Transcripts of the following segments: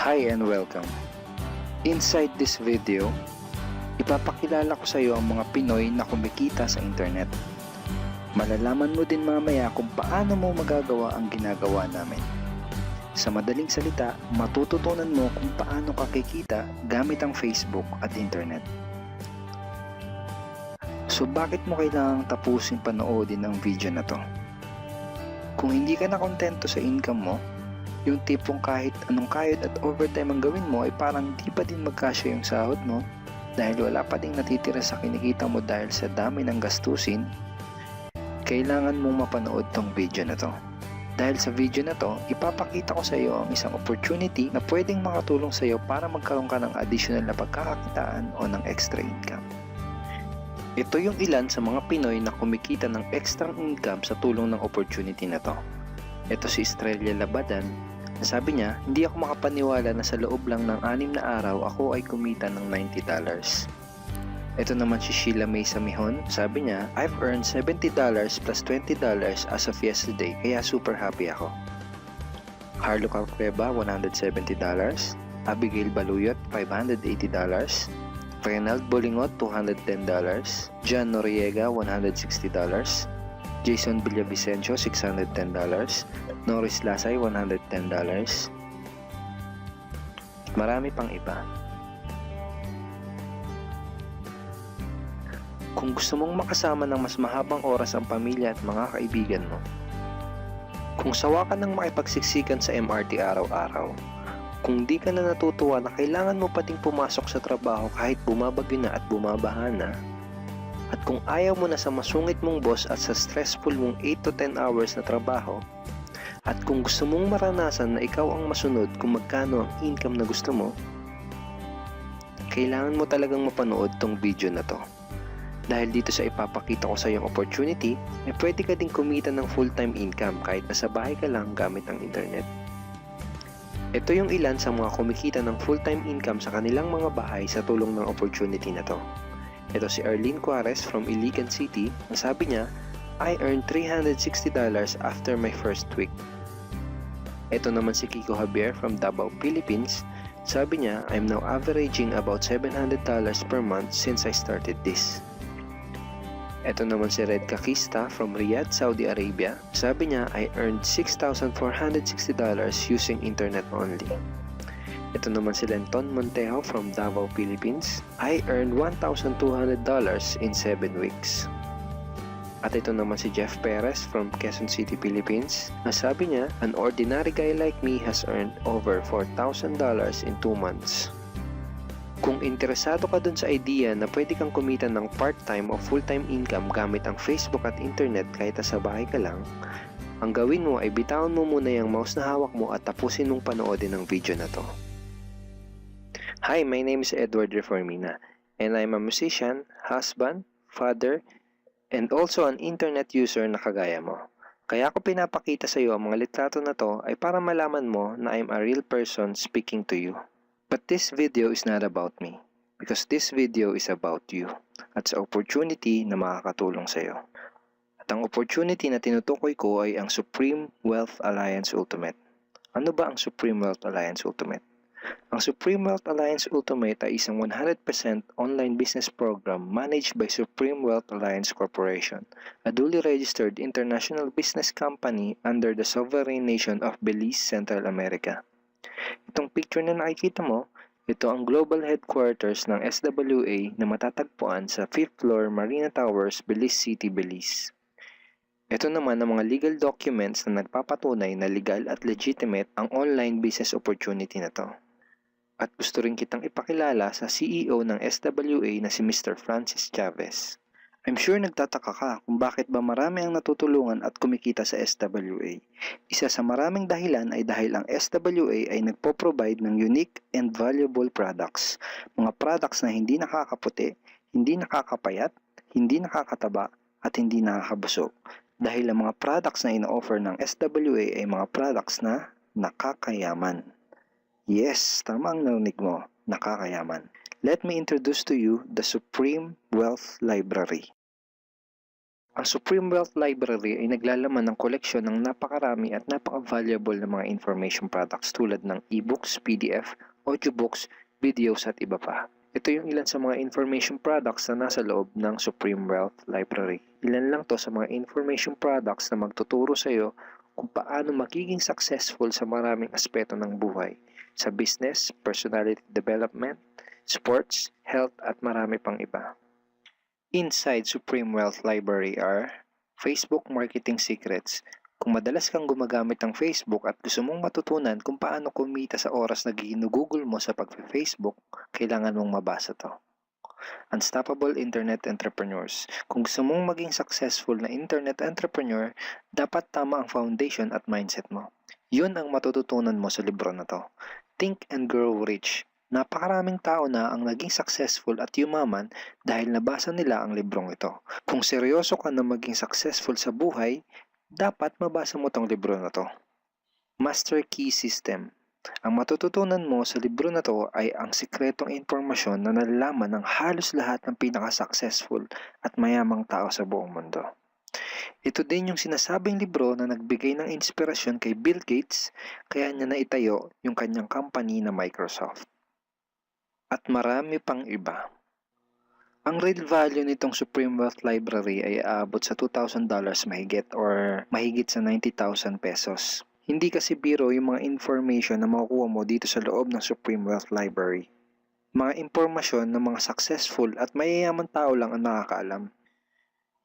Hi and welcome. Inside this video, ipapakilala ko sa iyo ang mga Pinoy na kumikita sa internet. Malalaman mo din mamaya kung paano mo magagawa ang ginagawa namin. Sa madaling salita, matututunan mo kung paano ka kikita gamit ang Facebook at internet. So bakit mo kailangang tapusin panoodin ang video na to? Kung hindi ka na kontento sa income mo, yung tipong kahit anong kayod at overtime ang gawin mo ay parang di pa din magkasya yung sahod mo dahil wala pa ding natitira sa kinikita mo dahil sa dami ng gastusin, kailangan mong mapanood tong video na to. Dahil sa video na to, ipapakita ko sa iyo ang isang opportunity na pwedeng makatulong sa iyo para magkaroon ka ng additional na pagkakakitaan o ng extra income. Ito yung ilan sa mga Pinoy na kumikita ng extra income sa tulong ng opportunity na to. Ito si Estrella Labadan. Sabi niya, hindi ako makapaniwala na sa loob lang ng 6 na araw ako ay kumita ng $90. Ito naman si Sheila May Samihon. Sabi niya, I've earned $70 plus $20 as of yesterday kaya super happy ako. Harlo Calcueba, $170. Abigail Baluyot, $580. Reynald Bolingot, $210. John Noriega, $160. Jason Villavicencio, $610. Norris Lasay, $110. Marami pang iba. Kung gusto mong makasama ng mas mahabang oras ang pamilya at mga kaibigan mo, kung sawa ka ng makipagsiksikan sa MRT araw-araw, kung di ka na natutuwa na kailangan mo pating pumasok sa trabaho kahit bumabagyo na at bumabaha na, at kung ayaw mo na sa masungit mong boss at sa stressful mong 8 to 10 hours na trabaho, at kung gusto mong maranasan na ikaw ang masunod kung magkano ang income na gusto mo, kailangan mo talagang mapanood tong video na to. Dahil dito sa ipapakita ko sa iyong opportunity, ay pwede ka ding kumita ng full-time income kahit nasa bahay ka lang gamit ang internet. Ito yung ilan sa mga kumikita ng full-time income sa kanilang mga bahay sa tulong ng opportunity na to. Ito si Arlene Juarez from Iligan City. Ang sabi niya, I earned $360 after my first week. Ito naman si Kiko Javier from Davao, Philippines. Sabi niya, I'm now averaging about $700 per month since I started this. Ito naman si Red Kakista from Riyadh, Saudi Arabia. Sabi niya, I earned $6,460 using internet only. Ito naman si Lenton Montejo from Davao, Philippines. I earned $1,200 in 7 weeks. At ito naman si Jeff Perez from Quezon City, Philippines. Sabi niya, an ordinary guy like me has earned over $4,000 in 2 months. Kung interesado ka dun sa idea na pwede kang kumita ng part-time o full-time income gamit ang Facebook at internet kahit sa bahay ka lang, ang gawin mo ay bitawan mo muna yung mouse na hawak mo at tapusin mong panoodin ang video na to. Hi, my name is Edward Reformina, and I'm a musician, husband, father, and also an internet user na kagaya mo. Kaya ako pinapakita sa iyo ang mga litrato na to ay para malaman mo na I'm a real person speaking to you. But this video is not about me, because this video is about you, at sa opportunity na makakatulong sa iyo. At ang opportunity na tinutukoy ko ay ang Supreme Wealth Alliance Ultimate. Ano ba ang Supreme Wealth Alliance Ultimate? Ang Supreme Wealth Alliance Ultimate ay isang 100% online business program managed by Supreme Wealth Alliance Corporation, a duly registered international business company under the sovereign nation of Belize, Central America. Itong picture na nakikita mo, ito ang global headquarters ng SWA na matatagpuan sa 5th floor Marina Towers, Belize City, Belize. Ito naman ang mga legal documents na nagpapatunay na legal at legitimate ang online business opportunity na to. At gusto rin kitang ipakilala sa CEO ng SWA na si Mr. Francis Chavez. I'm sure nagtataka ka kung bakit ba marami ang natutulungan at kumikita sa SWA. Isa sa maraming dahilan ay dahil ang SWA ay nagpo-provide ng unique and valuable products. Mga products na hindi nakakaputi, hindi nakakapayat, hindi nakakataba, at hindi nakakabusog. Dahil ang mga products na ino-offer ng SWA ay mga products na nakakayaman. Yes, tama ang narinig mo, nakakayaman. Let me introduce to you the Supreme Wealth Library. Ang Supreme Wealth Library ay naglalaman ng koleksyon ng napakarami at napaka-valuable na mga information products tulad ng e-books, PDF, audiobooks, videos at iba pa. Ito yung ilan sa mga information products na nasa loob ng Supreme Wealth Library. Ilan lang to sa mga information products na magtuturo sa iyo kung paano magiging successful sa maraming aspeto ng buhay, sa business, personality development, sports, health at marami pang iba. Inside Supreme Wealth Library are Facebook Marketing Secrets. Kung madalas kang gumagamit ng Facebook at gusto mong matutunan kung paano kumita sa oras na ginugugol mo sa pag-Facebook, kailangan mong mabasa to. Unstoppable Internet Entrepreneurs. Kung gusto mong maging successful na internet entrepreneur, dapat tama ang foundation at mindset mo. Yun ang matututunan mo sa libro na to. Think and Grow Rich. Napakaraming tao na ang naging successful at yumaman dahil nabasa nila ang librong ito. Kung seryoso ka na maging successful sa buhay, dapat mabasa mo tong libro na to. Master Key System. Ang matututunan mo sa libro na to ay ang sikretong impormasyon na nalalaman ng halos lahat ng pinaka-successful at mayamang tao sa buong mundo. Ito din yung sinasabing libro na nagbigay ng inspirasyon kay Bill Gates kaya niya naitayo yung kanyang company na Microsoft. At marami pang iba. Ang real value nitong Supreme Wealth Library ay aabot sa $2,000 mahigit or mahigit sa 90,000 pesos. Hindi kasi biro yung mga information na makukuha mo dito sa loob ng Supreme Wealth Library. Mga impormasyon ng mga successful at mayayaman tao lang ang nakakaalam.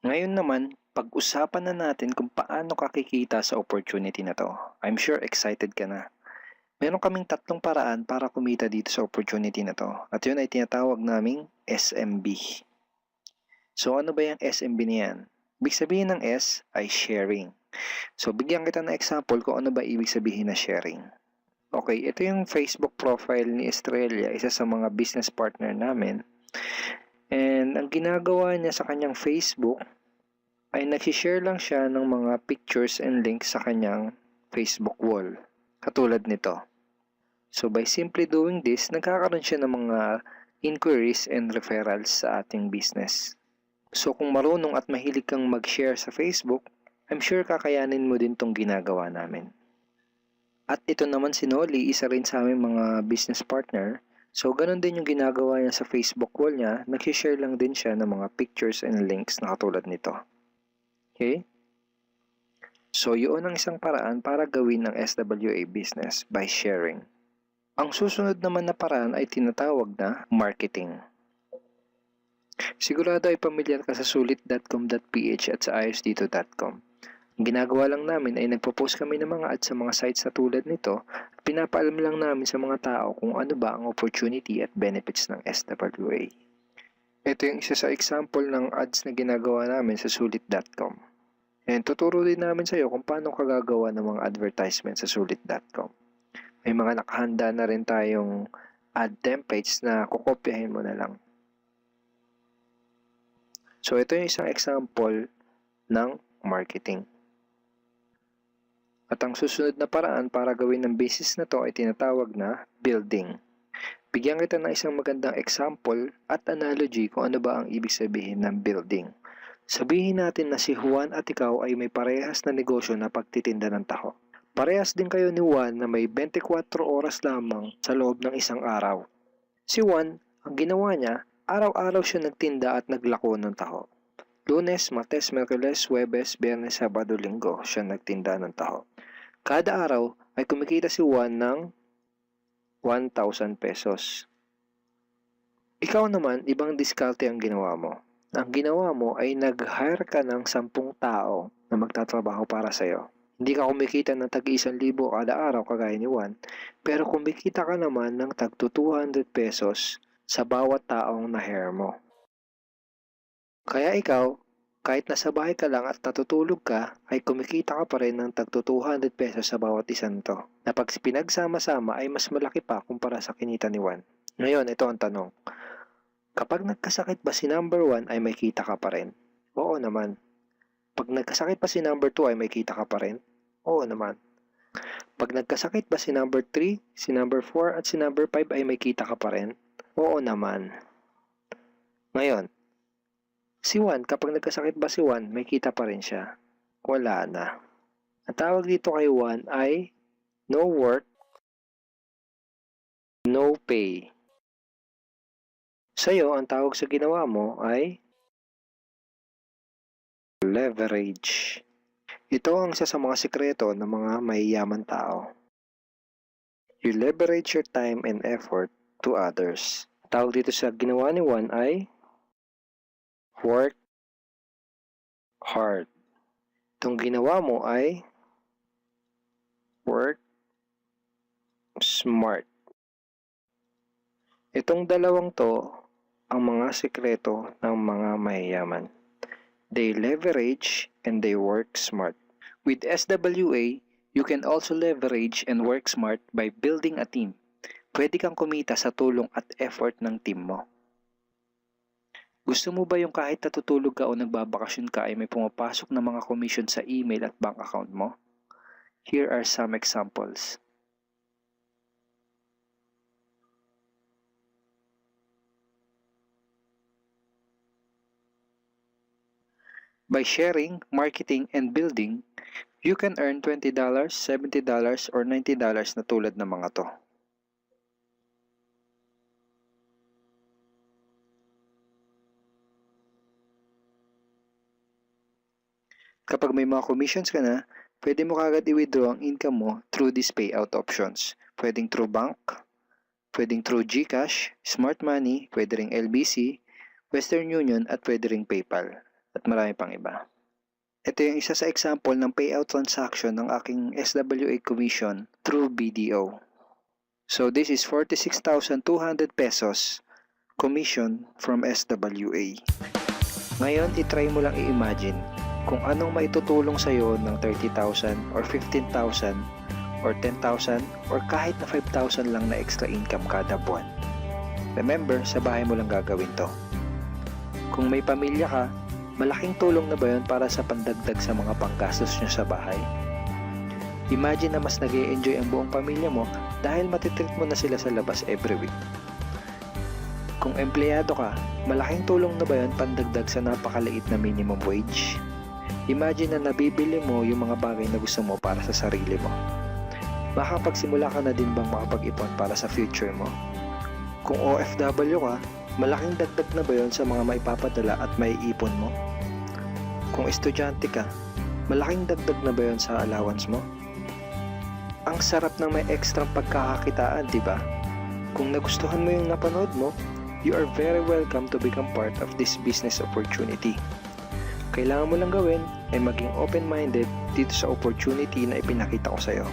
Ngayon naman, pag-usapan na natin kung paano ka kikita sa opportunity na to. I'm sure excited ka na. Meron kaming 3 paraan para kumita dito sa opportunity na to. At yun ay tinatawag naming SMB. So ano ba yung SMB na yan? Ibig sabihin ng S ay sharing. So bigyan kita ng example kung ano ba ibig sabihin na sharing. Okay, ito yung Facebook profile ni Estrella, isa sa mga business partner namin. And ang ginagawa niya sa kanyang Facebook ay nag-share lang siya ng mga pictures and links sa kanyang Facebook wall. Katulad nito. So by simply doing this, nagkakaroon siya ng mga inquiries and referrals sa ating business. So kung marunong at mahilig kang mag-share sa Facebook, I'm sure kakayanin mo din tong ginagawa namin. At ito naman si Nolly, isa rin sa aming mga business partner. So ganun din yung ginagawa niya sa Facebook wall niya, nag-share lang din siya ng mga pictures and links na katulad nito. Okay? So, yun ang isang paraan para gawin ng SWA business by sharing. Ang susunod naman na paraan ay tinatawag na marketing. Sigurado ay pamilyar ka sa sulit.com.ph at sa ayosdito.com. Ang ginagawa lang namin ay nagpo-post kami ng mga ads sa mga sites na tulad nito at pinapaalam lang namin sa mga tao kung ano ba ang opportunity at benefits ng SWA. Ito yung isa sa example ng ads na ginagawa namin sa sulit.com. And tuturo din namin sa iyo kung paano ka gagawa ng mga advertisement sa sulit.com. May mga nakahanda na rin tayong ad templates na kukopyahin mo na lang. So ito yung isang example ng marketing. At ang susunod na paraan para gawin ng business na to ay tinatawag na building. Bigyan kita ng isang magandang example at analogy kung ano ba ang ibig sabihin ng building. Sabihin natin na si Juan at ikaw ay may parehas na negosyo na pagtitinda ng taho. Parehas din kayo ni Juan na may 24 oras lamang sa loob ng isang araw. Si Juan, ang ginawa niya, araw-araw siya nagtinda at naglako ng taho. Lunes, Martes, Miyerkules, Huwebes, Biyernes, Sabado, Linggo siya nagtinda ng taho. Kada araw ay kumikita si Juan ng 1,000 pesos. Ikaw naman, ibang diskarte ang ginawa mo. Ang ginawa mo ay nag-hire ka ng 10 tao na magtatrabaho para sa'yo. Hindi ka kumikita ng tag-1,000 kada araw kagaya ni Juan, pero kumikita ka naman ng tag 200 pesos sa bawat taong na-hire mo. Kaya ikaw, kahit nasa bahay ka lang at natutulog ka, ay kumikita ka pa rin ng tag 200 pesos sa bawat isang to, na pag pinagsama-sama ay mas malaki pa kumpara sa kinita ni Juan. Ngayon, ito ang tanong. Kapag nagkasakit ba si number 1 ay may kita ka pa rin? Oo naman. Pag nagkasakit pa si number 2 ay may kita ka pa rin? Oo naman. Pag nagkasakit ba si number 3, si number 4 at si number 5 ay may kita ka pa rin? Oo naman. Ngayon, Si Juan, kapag nagkasakit ba si Juan, may kita pa rin siya? Wala na. Ang tawag dito kay Juan ay no work, no pay. Sa'yo, ang tawag sa ginawa mo ay leverage. Ito ang isa sa mga sikreto ng mga mayayaman tao. You leverage your time and effort to others. Tawag dito sa ginawa ni Juan ay work hard. Itong ginawa mo ay work smart. Itong dalawang to ang mga sikreto ng mga mayayaman. They leverage and they work smart. With SWA, you can also leverage and work smart by building a team. Pwede kang kumita sa tulong at effort ng team mo. Gusto mo ba yung kahit natutulog ka o nagbabakasyon ka ay may pumapasok na mga commission sa email at bank account mo? Here are some examples. By sharing, marketing, and building, you can earn $20, $70, or $90 na tulad ng mga to. Kapag may mga commissions ka na, pwede mo kagad i-withdraw ang income mo through these payout options. Pwedeng through bank, pwedeng through GCash, Smart Money, pwede ring LBC, Western Union, at pwede ring PayPal. At marami pang iba. Ito yung isa sa example ng payout transaction ng aking SWA commission through BDO. So this is 46,200 pesos commission from SWA. Ngayon, itry mo lang i-imagine kung anong maitutulong sa'yo ng 30,000 or 15,000 or 10,000 or kahit na 5,000 lang na extra income kada buwan. Remember, sa bahay mo lang gagawin to. Kung may pamilya ka, malaking tulong na ba yun para sa pandagdag sa mga panggastos nyo sa bahay? Imagine na mas nag-e-enjoy ang buong pamilya mo dahil matitreat mo na sila sa labas every week. Kung empleyado ka, malaking tulong na ba yun pandagdag sa napakaliit na minimum wage? Imagine na nabibili mo yung mga bagay na gusto mo para sa sarili mo. Makapagsimula ka na din bang makapag-ipon para sa future mo? Kung OFW ka, malaking dagdag na ba yun sa mga maipapadala at maiipon mo? Kung estudyante ka, malaking dagdag na ba yun sa allowance mo? Ang sarap ng may extra pagkakakitaan, di ba? Kung nagustuhan mo yung napanood mo, you are very welcome to become part of this business opportunity. Kailangan mo lang gawin ay maging open-minded dito sa opportunity na ipinakita ko sa'yo.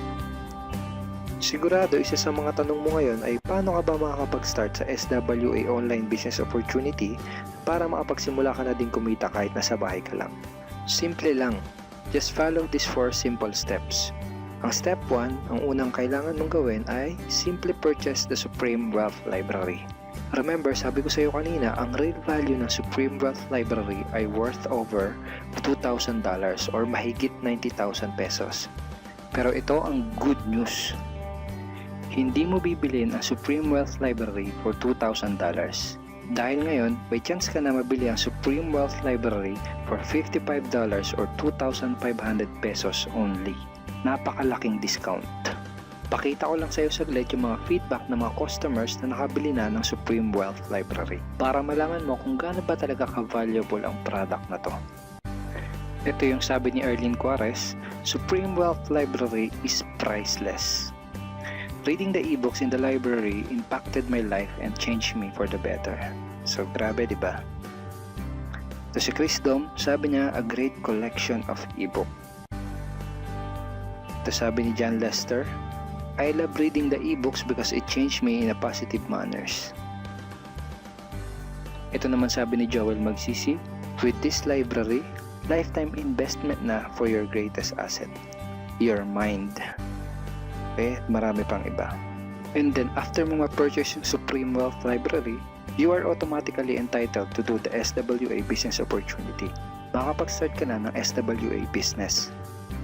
Sigurado, isa sa mga tanong mo ngayon ay paano ka ba makakapag-start sa SWA online business opportunity para makapagsimula ka na din kumita kahit nasa bahay ka lang. Simple lang. Just follow these 4 simple steps. Ang step 1, ang unang kailangan mong gawin ay simply purchase the Supreme Wealth Library. Remember, sabi ko sa iyo kanina, ang real value ng Supreme Wealth Library ay worth over $2,000 or mahigit 90,000 pesos. Pero ito ang good news. Hindi mo bibilin ang Supreme Wealth Library for $2,000. Dahil ngayon, may chance ka na mabili ang Supreme Wealth Library for $55 or 2,500 pesos only. Napakalaking discount. Pakita ko lang sa iyo saglit yung mga feedback ng mga customers na nakabili na ng Supreme Wealth Library para malaman mo kung gaano ba talaga ka-valuable ang product na to. Ito yung sabi ni Erlyn Juarez, Supreme Wealth Library is priceless. Reading the ebooks in the library impacted my life and changed me for the better. So grabe, di ba? Ito si Chris Dom, sabi niya, a great collection of ebook. Ito sabi ni John Lester, I love reading the ebooks because it changed me in a positive manners. Ito naman sabi ni Joel Magsisi, with this library, lifetime investment na for your greatest asset, your mind. Okay, marami pang iba. And then after mo ma-purchase yung Supreme Wealth Library, you are automatically entitled to do the SWA business opportunity. Makakapag-start ka na ng SWA business.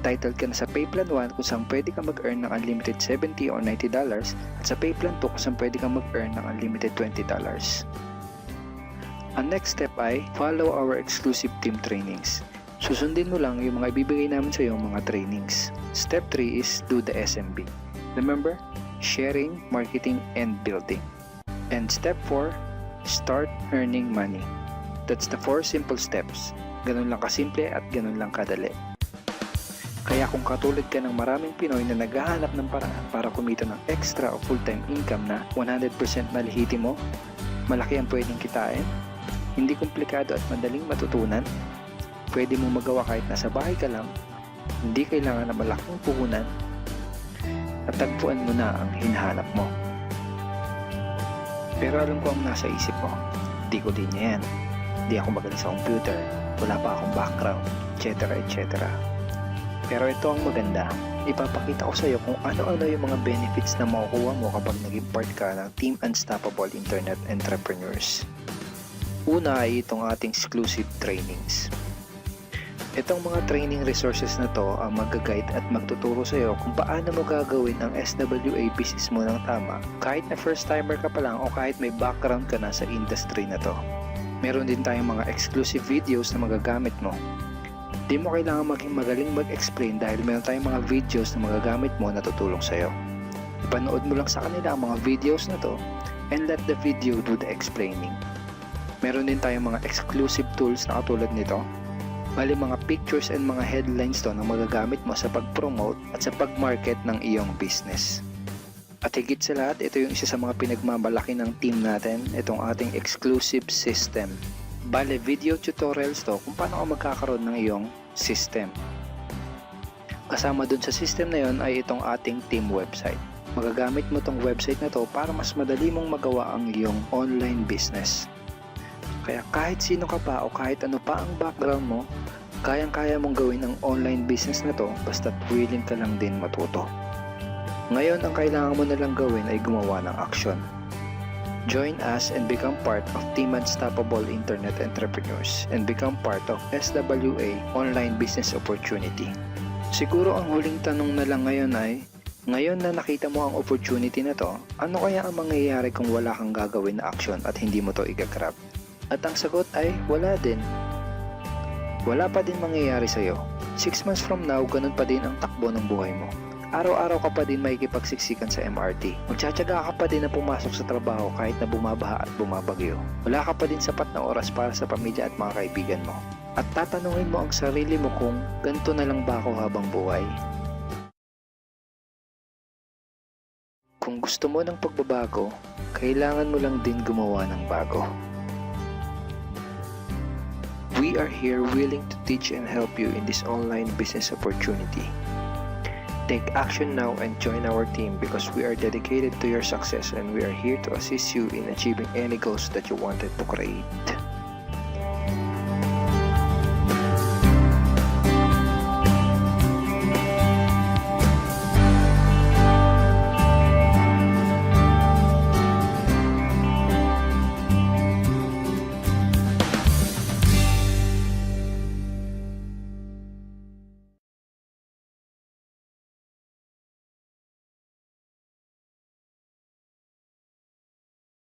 Titled ka na sa Payplan 1 kung saan pwede ka mag-earn ng unlimited $70 or $90 at sa Payplan 2 kung saan pwede ka mag-earn ng unlimited $20. Ang next step ay follow our exclusive team trainings. Susundin mo lang yung mga ibibigay namin sa iyo mga trainings. Step 3 is do the SMB. Remember, sharing, marketing, and building. And step 4, start earning money. That's the 4 simple steps. Ganun lang kasimple at ganun lang kadali. Kaya kung katulad ka ng maraming Pinoy na naghahanap ng paraan para kumita ng extra o full-time income na 100% malihiti mo, malaki ang pwedeng kitain, hindi komplikado at madaling matutunan, pwede mo magawa kahit nasa bahay ka lang, hindi kailangan na malaking puhunan, at tagpuan mo na ang hinahanap mo. Pero alam ko ang nasa isip mo, di ko din yan, di ako magaling sa computer, wala pa akong background, etc. etc. Pero ito ang maganda, ipapakita ko sa iyo kung ano-ano yung mga benefits na makukuha mo kapag naging part ka ng Team Unstoppable Internet Entrepreneurs. Una ay itong ating exclusive trainings. Itong mga training resources na to ang mag-guide at magtuturo sa iyo kung paano mo gagawin ang SWA business mo ng tama kahit na first timer ka pa lang o kahit may background ka na sa industry na to. Meron din tayong mga exclusive videos na magagamit mo. Di mo kailangan maging magaling mag-explain dahil meron tayong mga videos na magagamit mo na tutulong sa'yo. Ipanood mo lang sa kanila ang mga videos na to and let the video do the explaining. Meron din tayong mga exclusive tools na katulad nito. Bali mga pictures and mga headlines to na magagamit mo sa pag-promote at sa pag-market ng iyong business. At higit sa lahat, ito yung isa sa mga pinagmamalaki ng team natin, itong ating exclusive system. Bale, video tutorials to kung paano ka magkakaroon ng iyong system. Kasama dun sa system na yon ay itong ating team website. Magagamit mo tong website na to para mas madali mong magawa ang iyong online business. Kaya kahit sino ka pa o kahit ano pa ang background mo, kayang-kaya mong gawin ang online business na to basta't willing ka lang din matuto. Ngayon, ang kailangan mo na lang gawin ay gumawa ng action. Join us and become part of Team Unstoppable Internet Entrepreneurs and become part of SWA Online Business Opportunity. Siguro ang huling tanong na lang ngayon ay, ngayon na nakita mo ang opportunity na to, ano kaya ang mangyayari kung wala kang gagawin na action at hindi mo to igagrab? At ang sagot ay, wala din. Wala pa din mangyayari sa'yo. 6 months from now, ganun pa din ang takbo ng buhay mo. Araw-araw ka pa din makikipagsiksikan sa MRT. Magtsatsaga ka pa din na pumasok sa trabaho kahit na bumabaha at bumabagyo. Wala ka pa din sapat na oras para sa pamilya at mga kaibigan mo. At tatanungin mo ang sarili mo kung ganito na lang ba ako habang buhay? Kung gusto mo ng pagbabago, kailangan mo lang din gumawa ng bago. We are here willing to teach and help you in this online business opportunity. Take action now and join our team because we are dedicated to your success and we are here to assist you in achieving any goals that you wanted to create.